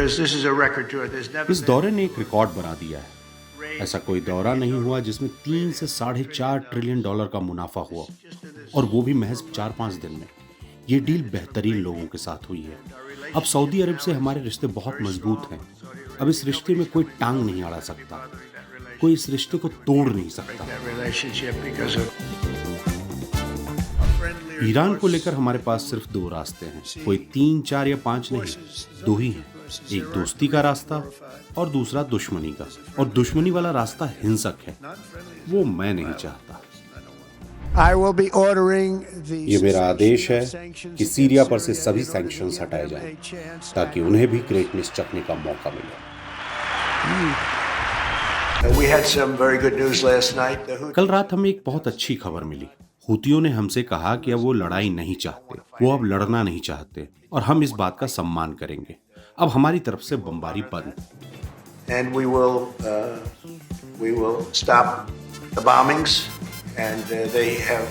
इस दौरे ने एक रिकॉर्ड बना दिया है। ऐसा कोई दौरा नहीं हुआ जिसमें 3 से $4.5 ट्रिलियन का मुनाफा हुआ, और वो भी महज 4-5 दिन में। ये डील बेहतरीन लोगों के साथ हुई है। अब सऊदी अरब से हमारे रिश्ते बहुत मजबूत हैं। अब इस रिश्ते में कोई टांग नहीं अड़ा सकता, कोई इस रिश्ते को तोड़ नहीं सकता। ईरान को लेकर हमारे पास सिर्फ 2 रास्ते हैं, कोई 3, 4 या 5 नहीं, 2 ही हैं। एक दोस्ती का रास्ता और दूसरा दुश्मनी का। और दुश्मनी वाला रास्ता हिंसक है, वो मैं नहीं चाहता। ये मेरा आदेश है कि सीरिया पर से सभी सैंक्शंस हटाए जाएं, ताकि उन्हें भी ग्रेटनेस चखने का मौका मिले। कल रात हमें एक बहुत अच्छी खबर मिली। हूतियों ने हमसे कहा कि अब वो लड़ाई नहीं चाहते, वो अब लड़ना नहीं चाहते, और हम इस बात का सम्मान करेंगे। अब हमारी तरफ से बमबारी बंद। And we will stop the bombings, and they have.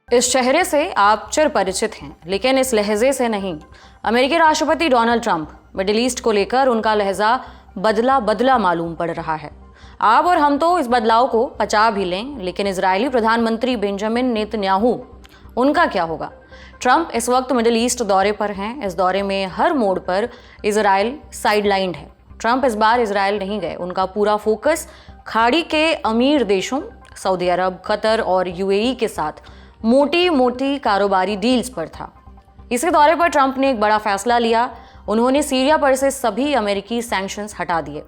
इस चेहरे से आप चिर परिचित हैं, लेकिन इस लहजे से नहीं। अमेरिकी राष्ट्रपति डोनाल्ड ट्रंप मिडिल ईस्ट को लेकर उनका लहजा बदला मालूम पड़ रहा है। आप और हम तो इस बदलाव को पचा भी लें, लेकिन इजरायली प्रधानमंत्री बेंजामिन नेतन्याहू, उनका क्या होगा? ट्रंप इस वक्त मिडिल ईस्ट दौरे पर हैं। इस दौरे में हर मोड़ पर इजराइल साइडलाइंड है। ट्रंप इस बार इजराइल नहीं गए। उनका पूरा फोकस खाड़ी के अमीर देशों सऊदी अरब, कतर और यूएई के साथ मोटी मोटी कारोबारी डील्स पर था। इसी दौरे पर ट्रंप ने एक बड़ा फैसला लिया। उन्होंने सीरिया पर से सभी अमेरिकी सैंक्शंस हटा दिए।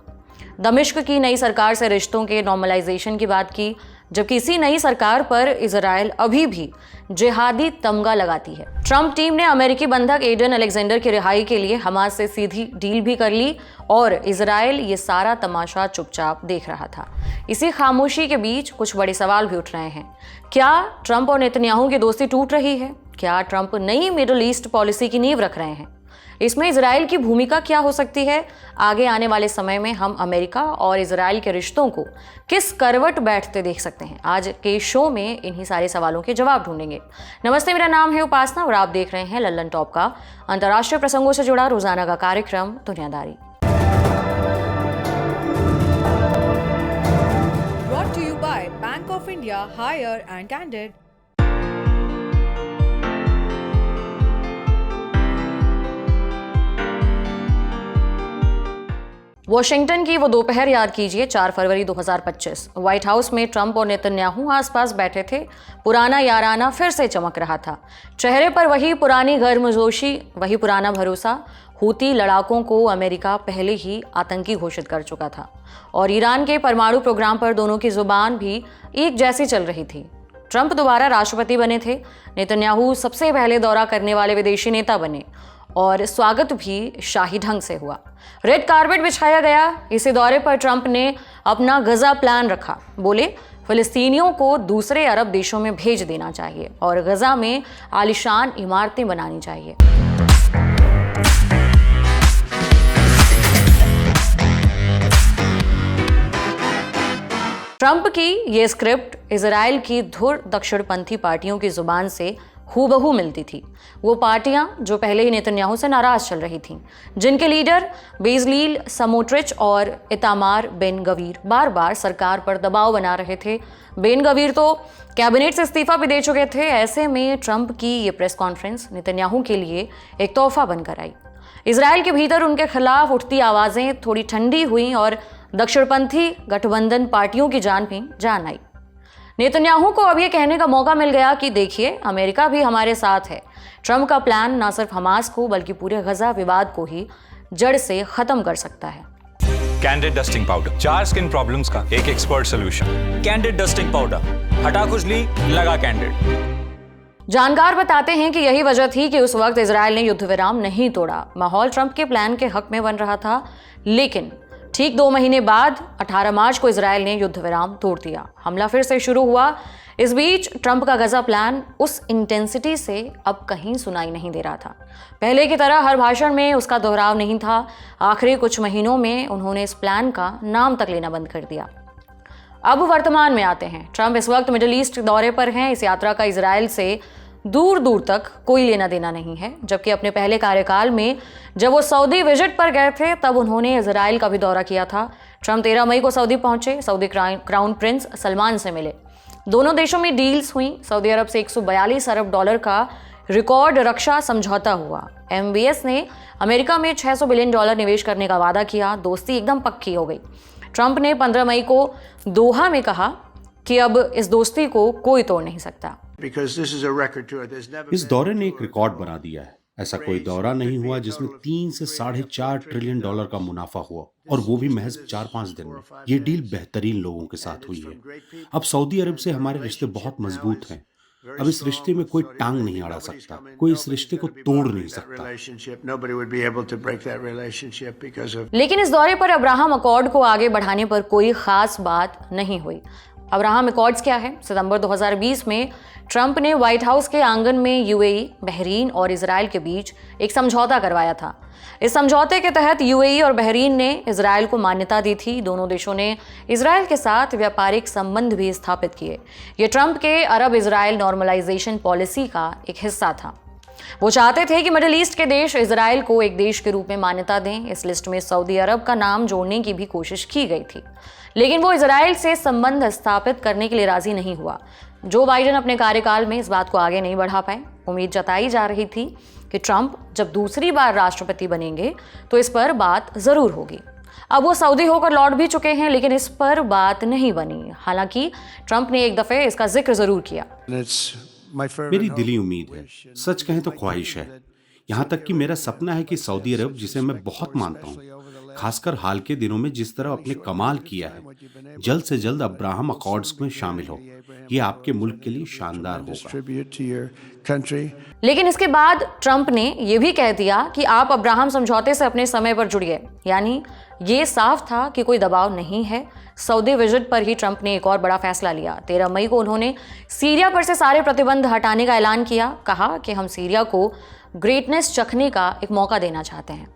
दमिश्क की नई सरकार से रिश्तों के नॉर्मलाइजेशन की बात की, जबकि इसी नई सरकार पर इजराइल अभी भी जिहादी तमगा लगाती है। ट्रंप टीम ने अमेरिकी बंधक एडन अलेक्जेंडर की रिहाई के लिए हमास से सीधी डील भी कर ली, और इजराइल ये सारा तमाशा चुपचाप देख रहा था। इसी खामोशी के बीच कुछ बड़े सवाल भी उठ रहे हैं। क्या ट्रंप और नेतन्याहू की दोस्ती टूट रही है? क्या ट्रंप नई मिडिल ईस्ट पॉलिसी की नींव रख रहे हैं? इसमें इजराइल की भूमिका क्या हो सकती है? आगे आने वाले समय में हम अमेरिका और इजराइल के रिश्तों को किस करवट बैठते देख सकते हैं? आज के शो में इन्हीं सारे सवालों के जवाब ढूंढेंगे। नमस्ते, मेरा नाम है उपासना और आप देख रहे हैं लल्लन टॉप का अंतर्राष्ट्रीय प्रसंगों से जुड़ा रोजाना का कार्यक्रम दुनियादारी। Brought to you by Bank of India, Hire and Candid. Washington की वो दोपहर याद कीजिए, 4 फरवरी 2025। व्हाइट हाउस में ट्रंप और नेतन्याहू आसपास बैठे थे। पुराना याराना फिर से चमक रहा था। चेहरे पर वही पुरानी गर्मजोशी, वही पुराना भरोसा। हूती लड़ाकों को अमेरिका पहले ही आतंकी घोषित कर चुका था, और ईरान के परमाणु प्रोग्राम पर दोनों की जुबान भी एक जैसी चल रही थी। ट्रंप दोबारा राष्ट्रपति बने थे। नेतन्याहू सबसे पहले दौरा करने वाले विदेशी नेता बने, और स्वागत भी शाही ढंग से हुआ। रेड कारपेट बिछाया गया। इसी दौरे पर ट्रंप ने अपना गजा प्लान रखा। बोले, फिलिस्तीनियों को दूसरे अरब देशों में भेज देना चाहिए और गजा में आलीशान इमारतें बनानी चाहिए। ट्रंप की ये स्क्रिप्ट इजराइल की धुर दक्षिणपंथी पार्टियों की जुबान से हूबहू मिलती थी। वो पार्टियां जो पहले ही नेतन्याहू से नाराज चल रही थीं, जिनके लीडर बेजलील समोट्रिच और इतामार बेन गवीर बार बार सरकार पर दबाव बना रहे थे। बेन गवीर तो कैबिनेट से इस्तीफा भी दे चुके थे। ऐसे में ट्रंप की ये प्रेस कॉन्फ्रेंस नेतन्याहू के लिए एक तोहफा बनकर आई। इजराइल के भीतर उनके खिलाफ उठती आवाजें थोड़ी ठंडी हुई और दक्षिणपंथी गठबंधन पार्टियों की जान में जान आई। नेतन्याहू को अब ये कहने का मौका मिल गया कि देखिए, अमेरिका भी हमारे साथ है। ट्रंप का प्लान न सिर्फ हमास को बल्कि पूरे गजा विवाद को ही जड़ से खत्म कर सकता है। Candid dusting powder, 4 skin problems का एक expert solution. Candid dusting powder, हटा खुजली, लगा कैंडिड। जानकार बताते हैं कि यही वजह थी कि उस वक्त इजराइल ने युद्ध विराम नहीं तोड़ा। माहौल ट्रंप के प्लान के हक में बन रहा था, लेकिन ठीक 2 महीने बाद 18 मार्च को इजराइल ने युद्ध विराम तोड़ दिया। हमला फिर से शुरू हुआ। इस बीच ट्रंप का गजा प्लान उस इंटेंसिटी से अब कहीं सुनाई नहीं दे रहा था। पहले की तरह हर भाषण में उसका दोहराव नहीं था। आखिरी कुछ महीनों में उन्होंने इस प्लान का नाम तक लेना बंद कर दिया। अब वर्तमान में आते हैं। ट्रंप इस वक्त मिडिल ईस्ट दौरे पर हैं। इस यात्रा का इजराइल से दूर दूर तक कोई लेना देना नहीं है। जबकि अपने पहले कार्यकाल में जब वो सऊदी विजिट पर गए थे तब उन्होंने इजराइल का भी दौरा किया था। ट्रंप 13 मई को सऊदी पहुंचे, सऊदी क्राउन प्रिंस सलमान से मिले। दोनों देशों में डील्स हुई। सऊदी अरब से 142 अरब डॉलर का रिकॉर्ड रक्षा समझौता हुआ। MBS ने अमेरिका में $600 बिलियन निवेश करने का वादा किया। दोस्ती एकदम पक्की हो गई। ट्रंप ने 15 मई को दोहा में कहा कि अब इस दोस्ती को कोई तोड़ नहीं सकता। इस दौरे ने एक रिकॉर्ड बना दिया है। ऐसा कोई दौरा नहीं हुआ जिसमें 3 से $4.5 ट्रिलियन का मुनाफा हुआ, और वो भी महज 4-5 दिन में। ये डील बेहतरीन लोगों के साथ हुई है। अब सऊदी अरब से हमारे रिश्ते बहुत मजबूत हैं। अब इस रिश्ते में कोई टांग नहीं अड़ा सकता, कोई इस रिश्ते को तोड़ नहीं सकता। लेकिन इस दौरे पर अब्राहम अकॉर्ड को आगे बढ़ाने पर कोई खास बात नहीं हुई। अब्राहम अकॉर्ड्स क्या है? सितंबर 2020 में ट्रंप ने व्हाइट हाउस के आंगन में UAE, बहरीन और इजराइल के बीच एक समझौता करवाया था। इस समझौते के तहत UAE और बहरीन ने इजराइल को मान्यता दी थी। दोनों देशों ने इजराइल के साथ व्यापारिक संबंध भी स्थापित किए। ये ट्रंप के अरब इजराइल नॉर्मलाइजेशन पॉलिसी का एक हिस्सा था। वो चाहते थे कि मिडिल ईस्ट के देश इजराइल को एक देश के रूप में मान्यता दें। इस लिस्ट में सऊदी अरब का नाम जोड़ने की भी कोशिश की गई थी, लेकिन वो इजराइल से संबंध स्थापित करने के लिए राजी नहीं हुआ। जो बाइडेन अपने कार्यकाल में इस बात को आगे नहीं बढ़ा पाए। उम्मीद जताई जा रही थी कि ट्रंप जब दूसरी बार राष्ट्रपति बनेंगे तो इस पर बात जरूर होगी। अब वो सऊदी होकर लौट भी चुके हैं, लेकिन इस पर बात नहीं बनी। हालांकि ट्रंप ने एक दफे इसका जिक्र जरूर किया। मेरी दिली उम्मीद है, सच कहें तो ख्वाहिश है, यहाँ तक कि मेरा सपना है कि सऊदी अरब, जिसे मैं बहुत मानता हूँ, खासकर हाल के दिनों में जिस तरह अपने कमाल किया है, जल्द से जल्द अब्राहम अकॉर्ड्स में शामिल हो। ये आपके मुल्क के लिए शानदार होगा। लेकिन इसके बाद ट्रंप ने यह भी कह दिया कि आप अब्राहम समझौते से अपने समय पर जुड़िए। यानी ये साफ था कि कोई दबाव नहीं है। सऊदी विजिट पर ही ट्रंप ने एक और बड़ा फैसला लिया। 13 मई को उन्होंने सीरिया पर से सारे प्रतिबंध हटाने का ऐलान किया। कहा कि हम सीरिया को ग्रेटनेस चखने का एक मौका देना चाहते हैं।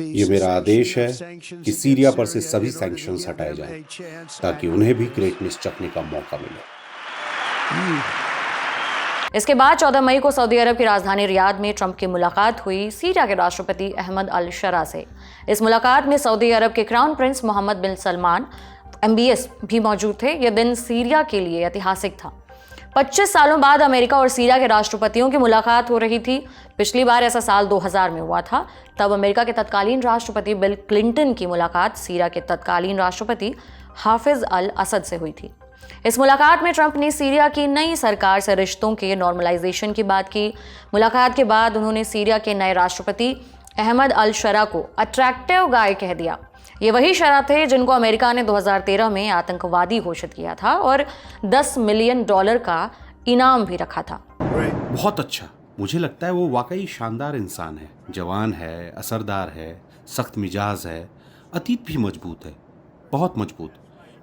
ये मेरा आदेश है कि सीरिया पर से सभी सैंक्शंस हटाए जाएं, ताकि उन्हें भी ग्रेटनेस चखने का मौका मिले। इसके बाद 14 मई को सऊदी अरब की राजधानी रियाद में ट्रंप की मुलाकात हुई सीरिया के राष्ट्रपति अहमद अल शरा से। इस मुलाकात में सऊदी अरब के क्राउन प्रिंस मोहम्मद बिन सलमान MBS भी मौजूद थे। यह दिन सीरिया के लिए ऐतिहासिक था। 25 सालों बाद अमेरिका और सीरिया के राष्ट्रपतियों की मुलाकात हो रही थी। पिछली बार ऐसा साल 2000 में हुआ था। तब अमेरिका के तत्कालीन राष्ट्रपति बिल क्लिंटन की मुलाकात सीरिया के तत्कालीन राष्ट्रपति हाफिज अल असद से हुई थी। इस मुलाकात में ट्रंप ने सीरिया की नई सरकार से रिश्तों के नॉर्मलाइजेशन की बात की। मुलाकात के बाद उन्होंने सीरिया के नए राष्ट्रपति अहमद अल शरा को अट्रैक्टिव गाय कह दिया। ये वही शरा थे जिनको अमेरिका ने 2013 में आतंकवादी घोषित किया था और $10 मिलियन का इनाम भी रखा था। बहुत अच्छा। मुझे लगता है वो वाकई शानदार इंसान है। जवान है, असरदार है, सख्त मिजाज है, अतीत भी मजबूत है, बहुत मजबूत।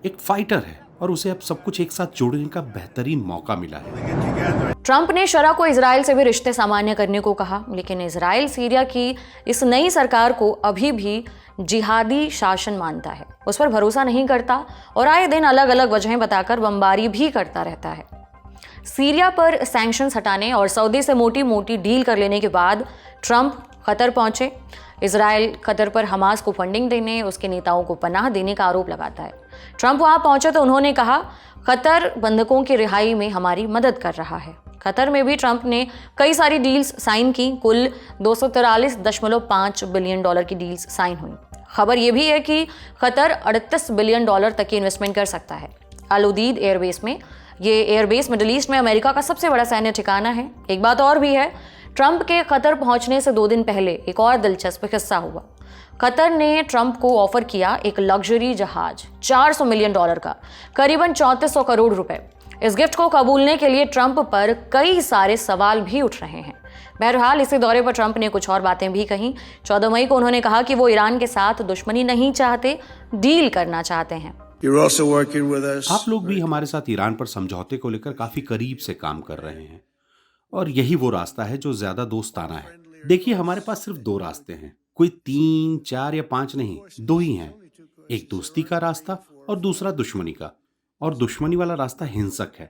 एक फाइटर है और उसे अब सब कुछ एक साथ जोड़ने का बेहतरीन मौका मिला है। ट्रंप ने शरा को इजराइल से भी रिश्ते सामान्य करने को कहा, लेकिन इजराइल सीरिया की इस नई सरकार को अभी भी जिहादी शासन मानता है, उस पर भरोसा नहीं करता और आए दिन अलग अलग वजहें बताकर बमबारी भी करता रहता है। सीरिया पर सैंक्शंस हटाने और सऊदी से मोटी मोटी डील कर लेने के बाद ट्रंप कतर पहुंचे। इजराइल कतर पर हमास को फंडिंग देने, उसके नेताओं को पनाह देने का आरोप लगाता है। ट्रंप वहां पहुंचे तो उन्होंने कहा, कतर बंधकों की रिहाई में हमारी मदद कर रहा है। कतर में भी ट्रंप ने कई सारी डील्स साइन की। कुल $243.5 बिलियन की डील्स साइन हुई। खबर यह भी है कि कतर $38 बिलियन तक की इन्वेस्टमेंट कर सकता है। अल उदीद एयरबेस में। ये एयरबेस मिडिल ईस्ट में अमेरिका का सबसे बड़ा सैन्य ठिकाना है। एक बात और भी है, ट्रंप के कतर पहुंचने से 2 दिन पहले एक और दिलचस्प किस्सा हुआ। कतर ने ट्रंप को ऑफर किया एक लग्जरी जहाज $400 मिलियन का, करीबन 3400 करोड़ रुपए। इस गिफ्ट को कबूलने के लिए ट्रंप पर कई सारे सवाल भी उठ रहे हैं। बहरहाल इसी दौरे पर ट्रंप ने कुछ और बातें भी कहीं। 14 मई को उन्होंने कहा कि वो ईरान के साथ दुश्मनी नहीं चाहते, डील करना चाहते हैं। आप लोग भी हमारे साथ ईरान पर समझौते को लेकर काफी करीब से काम कर रहे हैं और यही वो रास्ता है जो ज्यादा दोस्ताना है। देखिए, हमारे पास सिर्फ 2 रास्ते हैं, कोई 3, 4 या 5 नहीं, 2 ही हैं। एक दोस्ती का रास्ता और दूसरा दुश्मनी का। और दुश्मनी वाला रास्ता हिंसक है।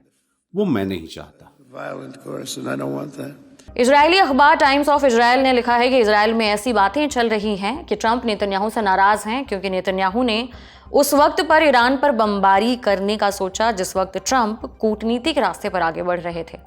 वो मैं नहीं चाहता। violent course, and I don't want that. Israeli अखबार टाइम्स ऑफ इजराइल ने लिखा है कि इजराइल में ऐसी बातें चल रही हैं कि ट्रंप नेतन्याहू से नाराज हैं क्योंकि नेतन्याहू ने उस वक्त पर ईरान पर बमबारी करने का सोचा जिस वक्त ट्रंप कूटनीतिक रास्ते पर आगे बढ़ रहे थे।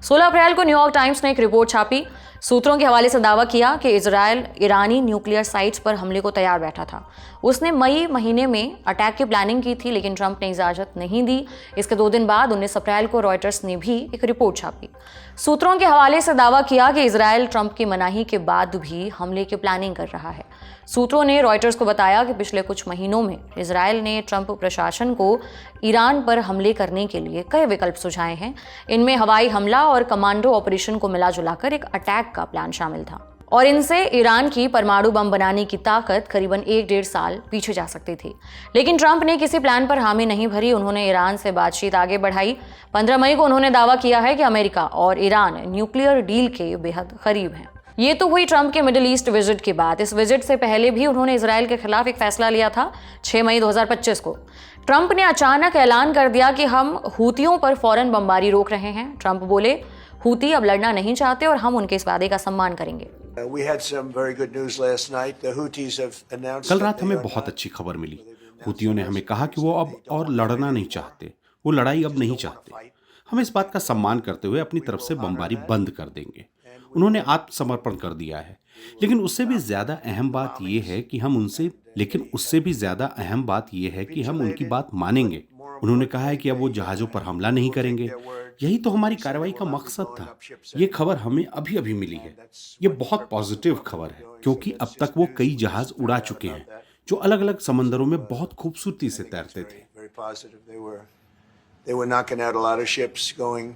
16 अप्रैल को न्यूयॉर्क टाइम्स ने एक रिपोर्ट छापी। सूत्रों के हवाले से दावा किया कि इजराइल ईरानी न्यूक्लियर साइट्स पर हमले को तैयार बैठा था। उसने मई महीने में अटैक की प्लानिंग की थी लेकिन ट्रंप ने इजाजत नहीं दी। इसके 2 दिन बाद 19 अप्रैल को रॉयटर्स ने भी एक रिपोर्ट छापी। सूत्रों के हवाले से दावा किया कि इजराइल ट्रंप की मनाही के बाद भी हमले की प्लानिंग कर रहा है। सूत्रों ने रॉयटर्स को बताया कि पिछले कुछ महीनों में इजराइल ने ट्रंप प्रशासन को ईरान पर हमले करने के लिए कई विकल्प सुझाए हैं। इनमें हवाई हमला और कमांडो ऑपरेशन को मिला जुलाकर एक अटैक का प्लान शामिल था और इनसे ईरान की परमाणु बम बनाने की ताकत करीबन 1-1.5 साल पीछे जा सकती थी। लेकिन ट्रंप ने किसी प्लान पर हामी नहीं भरी। उन्होंने ईरान से बातचीत आगे बढ़ाई। 15 मई को उन्होंने दावा किया है कि अमेरिका और ईरान न्यूक्लियर डील के बेहद करीब हैं। ये तो हुई ट्रंप के मिडिल ईस्ट विजिट की बात। इस विजिट से पहले भी उन्होंने इजराइल के खिलाफ एक फैसला लिया था। 6 मई 2025 को ट्रंप ने अचानक ऐलान कर दिया कि हम हूतियों पर फौरन बमबारी रोक रहे हैं। ट्रंप बोले, हूती अब लड़ना नहीं चाहते और हम उनके इस वादे का सम्मान करेंगे। We had some very good news last night. The Houthis have announced कल that रात they हमें are बहुत not- अच्छी खबर मिली। हूतियों ने हमें कहा कि वो अब और लड़ना नहीं चाहते, वो लड़ाई अब नहीं चाहते। हम इस बात का सम्मान करते हुए अपनी तरफ से बमबारी बंद कर देंगे। उन्होंने आत्मसमर्पण कर दिया है। लेकिन उससे भी ज्यादा अहम बात यह है कि हम उनकी बात मानेंगे। उन्होंने कहा है कि अब वो जहाजों पर हमला नहीं करेंगे। यही तो हमारी कार्रवाई का मकसद था। ये खबर हमें अभी अभी मिली है। ये बहुत पॉजिटिव खबर है क्योंकि अब तक वो कई जहाज उड़ा चुके हैं जो अलग अलग समंदरों में बहुत खूबसूरती से तैरते थे। very positive. They were knocking out a lot of ships going,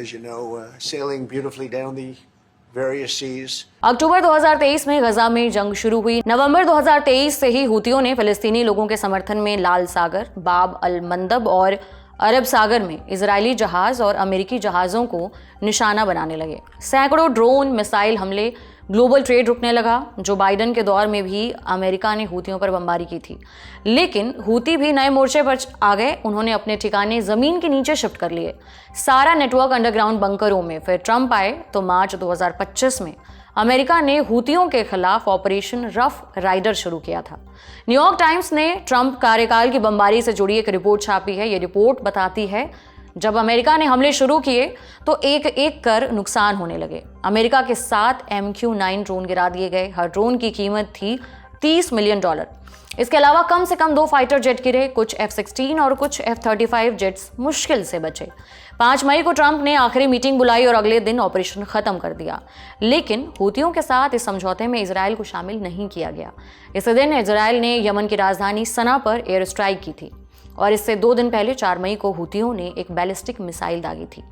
as you know, sailing beautifully down the various seas. अक्टूबर 2023 में गजा में जंग शुरू हुई। नवंबर 2023 से ही हूतियों ने फिलिस्तीनी लोगों के समर्थन में लाल सागर, बाब अल मंदब और अरब सागर में इजरायली जहाज और अमेरिकी जहाज़ों को निशाना बनाने लगे। सैकड़ों ड्रोन मिसाइल हमले, ग्लोबल ट्रेड रुकने लगा। जो बाइडन के दौर में भी अमेरिका ने हूतियों पर बमबारी की थी, लेकिन हूती भी नए मोर्चे पर आ गए। उन्होंने अपने ठिकाने जमीन के नीचे शिफ्ट कर लिए, सारा नेटवर्क अंडरग्राउंड बंकरों में। फिर ट्रंप आए तो मार्च 2025 में अमेरिका ने हूतियों के खिलाफ ऑपरेशन रफ राइडर शुरू किया था। न्यूयॉर्क टाइम्स ने ट्रंप कार्यकाल की बमबारी से जुड़ी एक रिपोर्ट छापी है। ये रिपोर्ट बताती है जब अमेरिका ने हमले शुरू किए तो एक एक कर नुकसान होने लगे। अमेरिका के 7 MQ-9 ड्रोन गिरा दिए गए। हर ड्रोन की कीमत थी $30 मिलियन। इसके अलावा कम से कम 2 फाइटर जेट गिरे, कुछ F-16 और कुछ F-35 जेट्स मुश्किल से बचे। 5 मई को ट्रंप ने आखिरी मीटिंग बुलाई और अगले दिन ऑपरेशन खत्म कर दिया। लेकिन हूतियों के साथ इस समझौते में इजराइल को शामिल नहीं किया गया। इसी दिन इजराइल ने यमन की राजधानी सना पर एयर स्ट्राइक की थी और इससे 2 दिन पहले 4 मई को हूतियों ने एक बैलिस्टिक मिसाइल दागी थी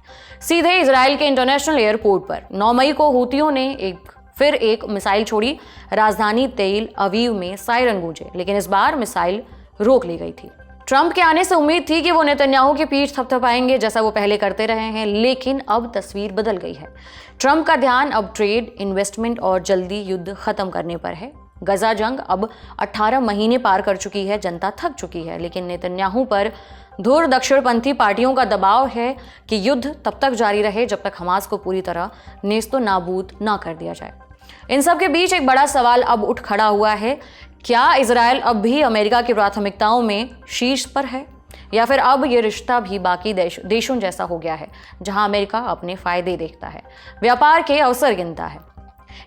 सीधे इजराइल के इंटरनेशनल एयरपोर्ट पर। 9 मई को हूतियों ने फिर एक मिसाइल छोड़ी। राजधानी तेल अवीव में सायरन गूंजे, लेकिन इस बार मिसाइल रोक ली गई थी। ट्रंप के आने से उम्मीद थी कि वो नेतन्याहू की पीठ थपथपाएंगे जैसा वो पहले करते रहे हैं, लेकिन अब तस्वीर बदल गई है। ट्रंप का ध्यान अब ट्रेड, इन्वेस्टमेंट और जल्दी युद्ध खत्म करने पर है। गजा जंग अब 18 महीने पार कर चुकी है, जनता थक चुकी है, लेकिन नेतन्याहू पर धुर दक्षिणपंथी पार्टियों का दबाव है कि युद्ध तब तक जारी रहे जब तक हमास को पूरी तरह नेस्तो नाबूद ना कर दिया जाए। इन सब के बीच एक बड़ा सवाल अब उठ खड़ा हुआ है, क्या इजराइल अब भी अमेरिका की प्राथमिकताओं में शीर्ष पर है या फिर अब ये रिश्ता भी बाकी देशों जैसा हो गया है जहां अमेरिका अपने फायदे देखता है, व्यापार के अवसर गिनता है।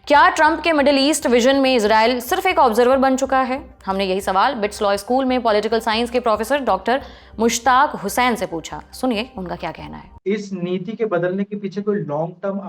क्या ट्रंप के मिडिल ईस्ट विजन में इजराइल सिर्फ एक ऑब्जर्वर बन चुका है? हमने यही सवाल बिट्स लॉ स्कूल में पॉलिटिकल साइंस के प्रोफेसर डॉक्टर मुश्ताक हुसैन से पूछा। सुनिए उनका क्या कहना है। इस नीति के बदलने के पीछे कोई लॉन्ग टर्म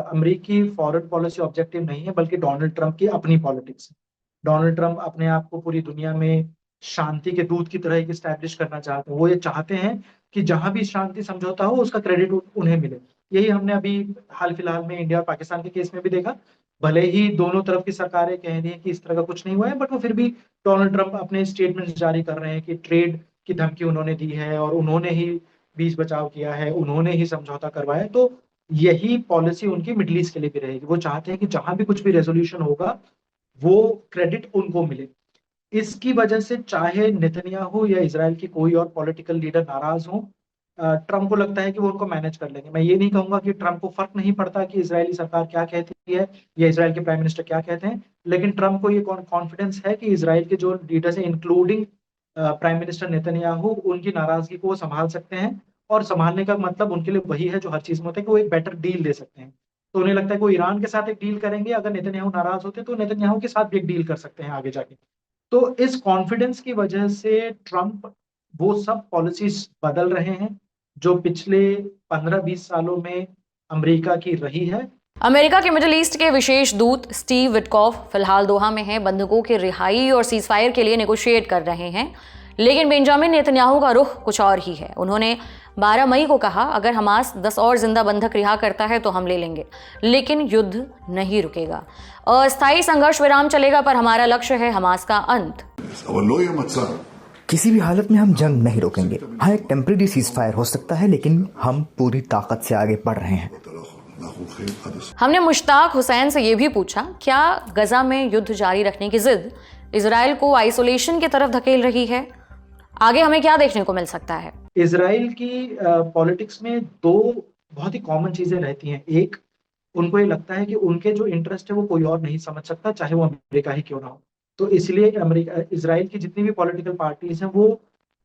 अमेरिकी फॉरेन पॉलिसी ऑब्जेक्टिव नहीं है, बल्कि डोनाल्ड ट्रंप की अपनी पॉलिटिक्स है। डोनाल्ड ट्रंप अपने आप को पूरी दुनिया में शांति के दूत की तरह स्टैब्लिश करना चाहते हैं। वो ये चाहते हैं कि जहां भी शांति समझौता हो उसका क्रेडिट उन्हें मिले। यही हमने अभी हाल फिलहाल में इंडिया और पाकिस्तान के केस में भी देखा। भले ही दोनों तरफ की सरकारें कह रही हैं कि इस तरह का कुछ नहीं हुआ है, बट वो फिर भी डोनाल्ड ट्रंप अपने स्टेटमेंट जारी कर रहे हैं कि ट्रेड की धमकी उन्होंने दी है और उन्होंने ही बीच बचाव किया है, उन्होंने ही समझौता करवाया। तो यही पॉलिसी उनकी मिडिल ईस्ट के लिए भी रहेगी। वो चाहते हैं कि जहां भी कुछ भी रेजोल्यूशन होगा वो क्रेडिट उनको मिले। इसकी वजह से चाहे नेतन्याहू या इजराइल की कोई और पॉलिटिकल लीडर नाराज हो, ट्रम्प को लगता है कि वो उनको मैनेज कर लेंगे। मैं ये नहीं कहूंगा कि ट्रम्प को फर्क नहीं पड़ता कि इजरायली सरकार क्या कहती है या इजराइल के प्राइम मिनिस्टर क्या कहते हैं, लेकिन ट्रम्प को ये कॉन्फिडेंस है कि इजराइल के जो लीडर्स हैं इंक्लूडिंग प्राइम मिनिस्टर नेतन्याहू, उनकी नाराजगी को वो संभाल सकते हैं। और संभालने का मतलब उनके लिए वही है जो हर चीज में होता है कि वो एक बेटर डील दे सकते हैं। तो उन्हें लगता है कि वो ईरान के साथ एक डील करेंगे, अगर नेतन्याहू नाराज होते तो नेतन्याहू के साथ भी एक डील कर सकते हैं आगे जाके। तो इस कॉन्फिडेंस की वजह से ट्रम्प वो सब पॉलिसीज बदल रहे हैं जो पिछले 15-20 सालों में अमेरिका की रही है। अमेरिका के मिडिल ईस्ट के विशेष दूत स्टीव विटकॉफ फिलहाल दोहा में हैं, बंधकों की रिहाई और सीजफायर के लिए नेगोशिएट कर रहे हैं। लेकिन बेंजामिन नेतन्याहू का रुख कुछ और ही है। उन्होंने 12 मई को कहा, अगर हमास 10 और जिंदा बंधक रिहा करता है तो हम ले लेंगे, लेकिन युद्ध नहीं रुकेगा। अस्थायी संघर्ष विराम चलेगा, पर हमारा लक्ष्य है हमास का अंत। किसी भी हालत में हम जंग नहीं रोकेंगे। हाँ, एक टेम्परेरी सीज फायर हो सकता है, लेकिन हम पूरी ताकत से आगे बढ़ रहे हैं। हमने मुश्ताक हुसैन से यह भी पूछा, क्या गजा में युद्ध जारी रखने की जिद इजराइल को आइसोलेशन की तरफ धकेल रही है? आगे हमें क्या देखने को मिल सकता है? इजराइल की पॉलिटिक्स में दो बहुत ही कॉमन चीजें रहती हैं। एक, उनको ये लगता है कि उनके जो इंटरेस्ट है वो कोई और नहीं समझ सकता, चाहे वो अमेरिका ही क्यों ना हो। तो इसलिए इजराइल की जितनी भी पॉलिटिकल पार्टीज हैं वो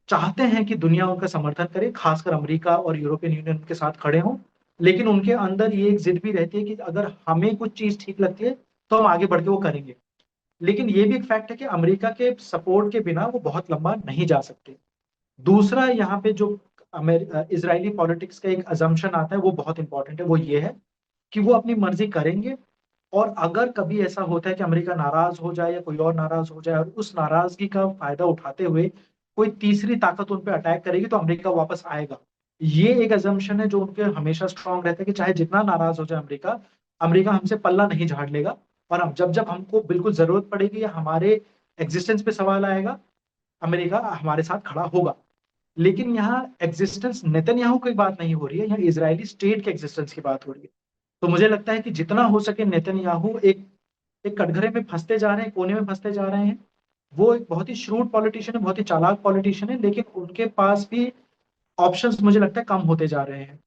चाहते हैं कि दुनिया उनका समर्थन करे, खासकर अमेरिका और यूरोपियन यूनियन के साथ खड़े हों। लेकिन उनके अंदर ये एक जिद भी रहती है कि अगर हमें कुछ चीज ठीक लगती है तो हम आगे बढ़ के वो करेंगे। लेकिन ये भी एक फैक्ट है कि अमेरिका के सपोर्ट के बिना वो बहुत लंबा नहीं जा सकते। दूसरा, यहाँ पे जो इजरायली पॉलिटिक्स का एक अजम्पशन आता है वो बहुत इंपॉर्टेंट है। वो ये है कि वो अपनी मर्जी करेंगे, और अगर कभी ऐसा होता है कि अमेरिका नाराज हो जाए या कोई और नाराज हो जाए और उस नाराजगी का फायदा उठाते हुए कोई तीसरी ताकत उन पर अटैक करेगी तो अमेरिका वापस आएगा। ये एक अजम्पशन है जो उनके हमेशा स्ट्रांग रहता है कि चाहे जितना नाराज हो जाए अमेरिका, अमेरिका हमसे पल्ला नहीं झाड़ लेगा, और हम जब जब हमको बिल्कुल जरूरत पड़ेगी या हमारे एग्जिस्टेंस पे सवाल आएगा, अमेरिका हमारे साथ खड़ा होगा। लेकिन यहाँ एग्जिस्टेंस नेतन्याहू की बात नहीं हो रही है, यहाँ इजरायली स्टेट के एग्जिस्टेंस की बात हो रही है। तो मुझे लगता है कि जितना हो सके नेतन्याहू एक कटघरे में फंसते जा रहे हैं, कोने में फंसते जा रहे हैं। वो एक बहुत ही श्रूड पॉलिटिशियन है, बहुत ही चालाक पॉलिटिशियन है, लेकिन उनके पास भी ऑप्शंस मुझे लगता है कम होते जा रहे हैं।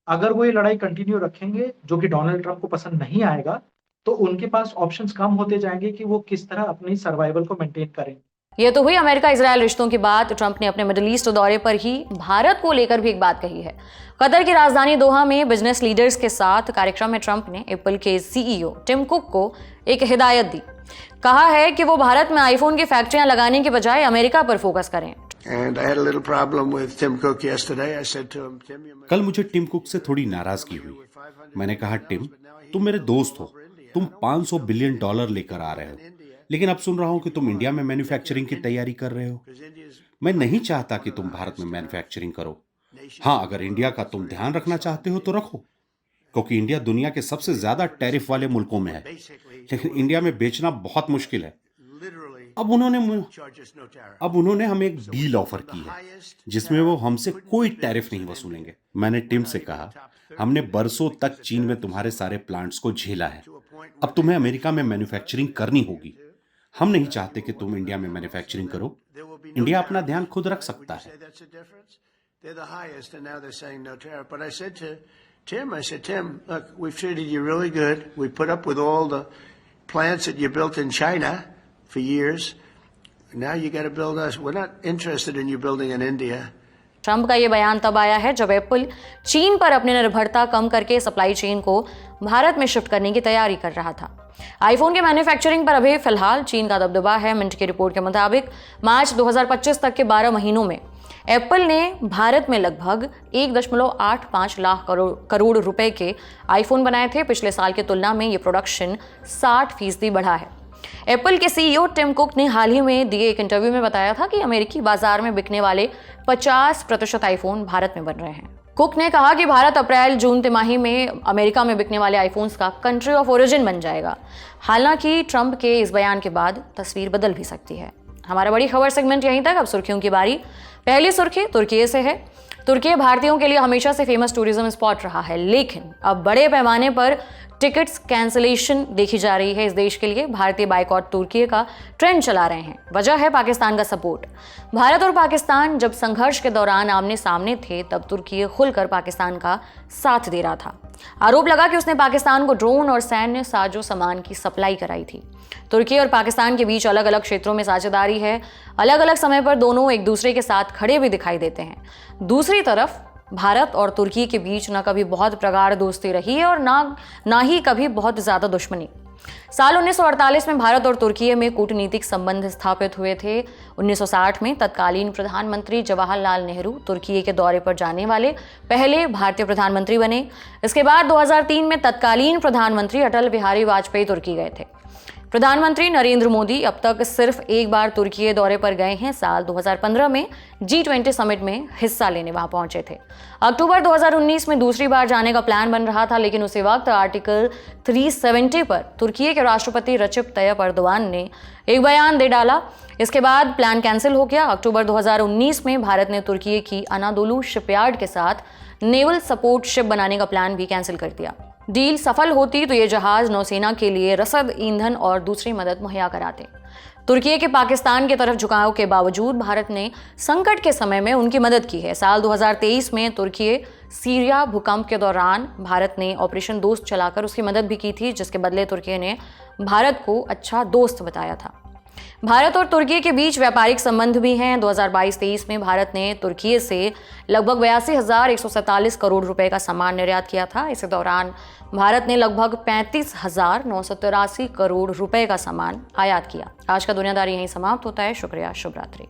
अगर वो ये लड़ाई कंटिन्यू रखेंगे, जो कि डोनाल्ड ट्रंप को पसंद नहीं आएगा, तो उनके पास ऑप्शंस कम होते जाएंगे कि वो किस तरह अपनी सर्वाइवल को मेंटेन करेंगे। ये तो हुई अमेरिका इजराइल रिश्तों की बात। ट्रंप ने अपने मिडिल ईस्ट दौरे पर ही भारत को लेकर भी एक बात कही है। कतर की राजधानी दोहा में बिजनेस लीडर्स के साथ कार्यक्रम में ट्रंप ने एप्पल के सीईओ टिम कुक को एक हिदायत दी। कहा है कि वो भारत में आईफोन की फैक्ट्रियां लगाने के बजाय अमेरिका पर फोकस करें। कल मुझे टिम कुक से थोड़ी नाराजगी हुई। मैंने कहा, टिम, तुम मेरे दोस्त हो, तुम $500 बिलियन लेकर आ रहे हो, लेकिन अब सुन रहा हूं कि तुम इंडिया में मैन्युफैक्चरिंग की तैयारी कर रहे हो। मैं नहीं चाहता कि तुम भारत में मैन्युफैक्चरिंग करो। हाँ, अगर इंडिया का तुम ध्यान रखना चाहते हो तो रखो, क्योंकि इंडिया दुनिया के सबसे ज्यादा टैरिफ वाले मुल्कों में है, लेकिन इंडिया में बेचना बहुत मुश्किल है। अब उन्होंने हमें एक डील ऑफर की है जिसमें वो हमसे कोई टैरिफ नहीं वसूलेंगे। मैंने टिम से कहा, हमने बरसों तक चीन में तुम्हारे सारे प्लांट्स को झेला है, अब तुम्हें अमेरिका में मैन्युफैक्चरिंग करनी होगी। हम नहीं चाहते कि तुम इंडिया में मैन्युफैक्चरिंग करो। इंडिया अपना ध्यान खुद रख सकता है। Tim, look, we've treated you really good. We put up with all the plants that you built in China for years. Now you got to build us. We're not interested in you building in India. Trump का ये बयान तब आया है जब Apple चीन पर अपनी निर्भरता कम करके सप्लाई चेन को भारत में शिफ्ट करने की तैयारी कर रहा था। आईफोन के मैन्युफैक्चरिंग पर अभी फिलहाल चीन का दबदबा है। मिंट की रिपोर्ट के मुताबिक मार्च 2025 तक के 12 महीनों में एप्पल ने भारत में लगभग 1.85 लाख करोड़ रुपए के आईफोन बनाए थे। पिछले साल की तुलना में ये प्रोडक्शन 60% बढ़ा है। एप्पल के सीईओ टिम कुक ने हाल ही में दिए एक इंटरव्यू में बताया था कि अमेरिकी बाजार में बिकने वाले 50% आईफोन भारत में बन रहे हैं। कुक ने कहा कि भारत अप्रैल-जून तिमाही में अमेरिका में बिकने वाले आईफोन्स का कंट्री ऑफ ओरिजिन बन जाएगा। हालांकि ट्रंप के इस बयान के बाद तस्वीर बदल भी सकती है। हमारा बड़ी खबर सेगमेंट यहीं तक। अब सुर्खियों की बारी। पहली सुर्खी तुर्की से है। तुर्की भारतीयों के लिए हमेशा से फेमस टूरिज्म स्पॉट रहा है, लेकिन अब बड़े पैमाने पर टिकट्स कैंसिलेशन देखी जा रही है इस देश के लिए। भारतीय बाइकॉट तुर्की का ट्रेंड चला रहे हैं। वजह है पाकिस्तान का सपोर्ट। भारत और पाकिस्तान जब संघर्ष के दौरान आमने सामने थे तब तुर्की खुलकर पाकिस्तान का साथ दे रहा था। आरोप लगा कि उसने पाकिस्तान को ड्रोन और सैन्य साजो सामान की सप्लाई कराई थी। तुर्की और पाकिस्तान के बीच अलग अलग क्षेत्रों में साझेदारी है। अलग अलग समय पर दोनों एक दूसरे के साथ खड़े भी दिखाई देते हैं। दूसरी तरफ भारत और तुर्की के बीच न कभी बहुत प्रगाढ़ दोस्ती रही है और ना ही कभी बहुत ज्यादा दुश्मनी। साल 1948 में भारत और तुर्की में कूटनीतिक संबंध स्थापित हुए थे। 1960 में तत्कालीन प्रधानमंत्री जवाहरलाल नेहरू तुर्की के दौरे पर जाने वाले पहले भारतीय प्रधानमंत्री बने। इसके बाद 2003 में तत्कालीन प्रधानमंत्री अटल बिहारी वाजपेयी तुर्की गए थे। प्रधानमंत्री नरेंद्र मोदी अब तक सिर्फ एक बार तुर्की दौरे पर गए हैं। साल 2015 में G20 समिट में हिस्सा लेने वहां पहुंचे थे। अक्टूबर 2019 में दूसरी बार जाने का प्लान बन रहा था, लेकिन उसी वक्त आर्टिकल 370 पर तुर्की के राष्ट्रपति रचिप तैयप अर्दोआन ने एक बयान दे डाला। इसके बाद प्लान कैंसिल हो गया। अक्टूबर 2019 में भारत ने तुर्की की अनादोलू शिपयार्ड के साथ नेवल सपोर्ट शिप बनाने का प्लान भी कैंसिल कर दिया। डील सफल होती तो ये जहाज नौसेना के लिए रसद, ईंधन और दूसरी मदद मुहैया कराते। तुर्की के पाकिस्तान की तरफ झुकाव के बावजूद भारत ने संकट के समय में उनकी मदद की है। साल 2023 में तुर्की सीरिया भूकंप के दौरान भारत ने ऑपरेशन दोस्त चलाकर उसकी मदद भी की थी, जिसके बदले तुर्की ने भारत को अच्छा दोस्त बताया था। भारत और तुर्की के बीच व्यापारिक संबंध भी हैं। 2022-23 में भारत ने तुर्की से लगभग 82,147 करोड़ रुपए का सामान निर्यात किया था। इस दौरान भारत ने लगभग 35,983 करोड़ रुपए का सामान आयात किया। आज का दुनियादारी यहीं समाप्त होता है। शुक्रिया, शुभ रात्रि।